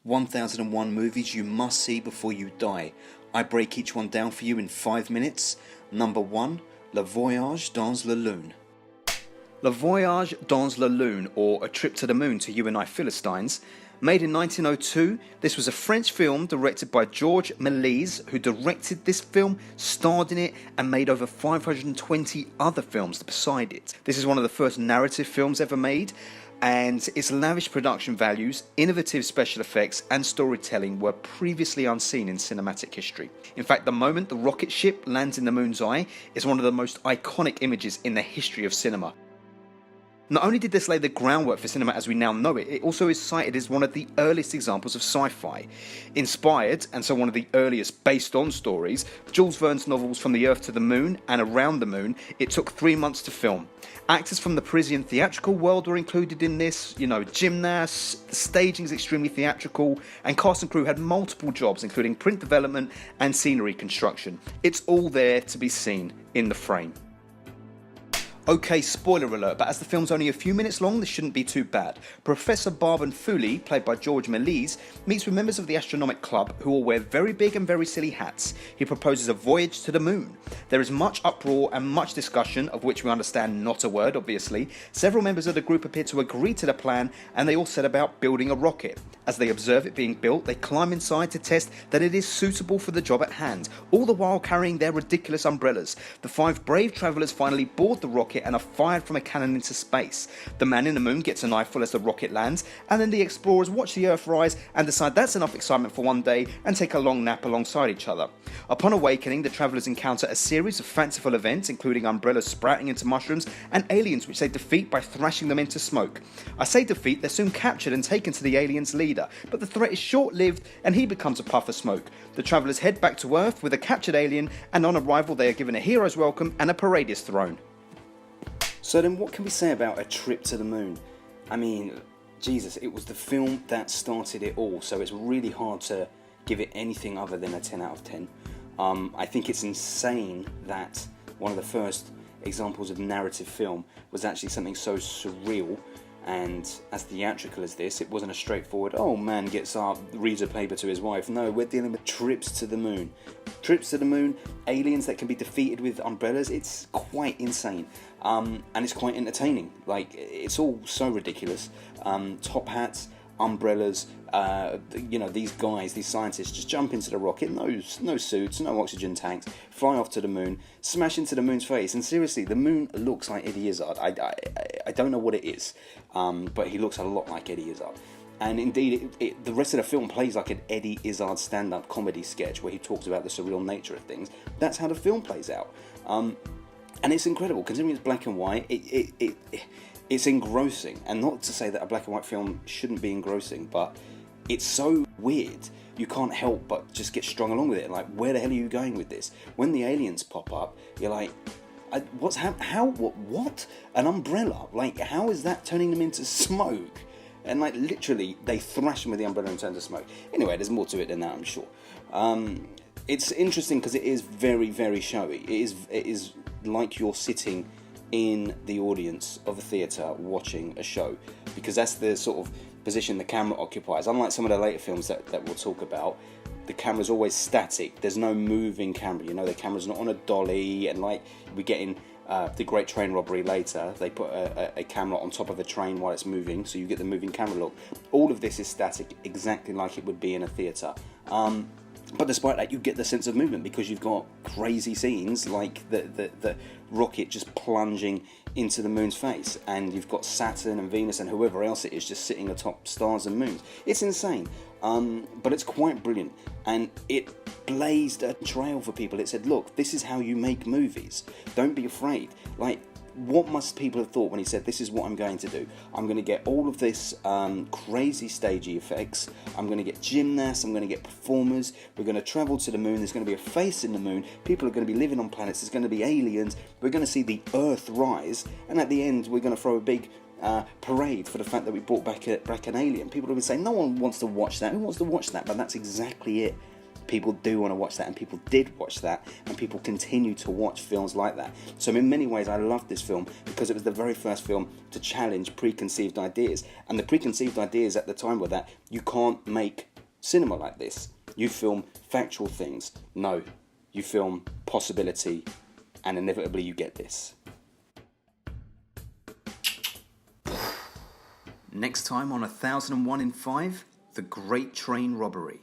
1001 movies you must see before you die. I break each one down for you in 5 minutes. Number 1, Le Voyage dans la Lune. Le Voyage dans la Lune, or A Trip to the Moon to You and I Philistines. Made in 1902, this was a French film directed by Georges Melies, who directed this film, starred in it, and made over 520 other films beside it. This is one of the first narrative films ever made, and its lavish production values, innovative special effects, and storytelling were previously unseen in cinematic history. In fact, the moment the rocket ship lands in the moon's eye is one of the most iconic images in the history of cinema. Not only did this lay the groundwork for cinema as we now know it, it also is cited as one of the earliest examples of sci-fi. Inspired, and so one of the earliest based on stories, Jules Verne's novels From the Earth to the Moon and Around the Moon, it took 3 months to film. Actors from the Parisian theatrical world were included in this, gymnasts, the staging is extremely theatrical, and cast and crew had multiple jobs including print development and scenery construction. It's all there to be seen in the frame. Okay, spoiler alert, but as the film's only a few minutes long, this shouldn't be too bad. Professor Barben Fooley, played by Georges Melies, meets with members of the astronomic club who all wear very big and very silly hats. He proposes a voyage to the moon. There is much uproar and much discussion, of which we understand not a word, obviously. Several members of the group appear to agree to the plan, and they all set about building a rocket. As they observe it being built, they climb inside to test that it is suitable for the job at hand, all the while carrying their ridiculous umbrellas. The 5 brave travellers finally board the rocket and are fired from a cannon into space. The man in the moon gets an eyeful as the rocket lands, and then the explorers watch the Earth rise and decide that's enough excitement for one day and take a long nap alongside each other. Upon awakening, the travellers encounter a series of fanciful events, including umbrellas sprouting into mushrooms and aliens which they defeat by thrashing them into smoke. I say defeat, they're soon captured and taken to the aliens' leader, but the threat is short-lived and he becomes a puff of smoke. The travellers head back to Earth with a captured alien, and on arrival they are given a hero's welcome and a parade is thrown. So then what can we say about A Trip to the Moon? I mean, Jesus, it was the film that started it all, so it's really hard to give it anything other than a 10 out of 10. I think it's insane that one of the first examples of narrative film was actually something so surreal and as theatrical as this. It wasn't a straightforward, oh man gets up, reads a paper to his wife. No, we're dealing with trips to the moon. Trips to the moon, aliens that can be defeated with umbrellas. It's quite insane. And it's quite entertaining. Like, it's all so ridiculous. Top hats, umbrellas, these guys, these scientists just jump into the rocket, no suits, no oxygen tanks, fly off to the moon, smash into the moon's face, and seriously, the moon looks like Eddie Izzard. I don't know what it is, but he looks a lot like Eddie Izzard. And indeed, the rest of the film plays like an Eddie Izzard stand-up comedy sketch where he talks about the surreal nature of things. That's how the film plays out. And it's incredible, considering it's black and white, it's engrossing. And not to say that a black and white film shouldn't be engrossing, but it's so weird, you can't help but just get strung along with it. Like, where the hell are you going with this? When the aliens pop up, you're like, what? An umbrella? Like, how is that turning them into smoke? And like, literally, they thrash them with the umbrella and turn to smoke. Anyway, there's more to it than that, I'm sure. It's interesting because it is very, very showy. It is like you're sitting in the audience of a theatre watching a show, because that's the sort of position the camera occupies. Unlike some of the later films that we'll talk about, the camera's always static. There's no moving camera. The camera's not on a dolly, and like we get in The Great Train Robbery later, they put a camera on top of a train while it's moving, so you get the moving camera look. All of this is static, exactly like it would be in a theatre. But despite that, you get the sense of movement because you've got crazy scenes like the rocket just plunging into the moon's face, and you've got Saturn and Venus and whoever else it is just sitting atop stars and moons. It's insane, but it's quite brilliant, and it blazed a trail for people. It said, look, this is how you make movies. Don't be afraid. Like, what must people have thought when he said, this is what I'm going to do? I'm going to get all of this crazy stagey effects. I'm going to get gymnasts. I'm going to get performers. We're going to travel to the moon. There's going to be a face in the moon. People are going to be living on planets. There's going to be aliens. We're going to see the Earth rise. And at the end, we're going to throw a big parade for the fact that we brought back an alien. People have been saying, no one wants to watch that. Who wants to watch that? But that's exactly it. People do want to watch that, and people did watch that, and people continue to watch films like that. So in many ways, I love this film because it was the very first film to challenge preconceived ideas. And the preconceived ideas at the time were that you can't make cinema like this. You film factual things. No, you film possibility, and inevitably you get this. Next time on 1001 in 5, The Great Train Robbery.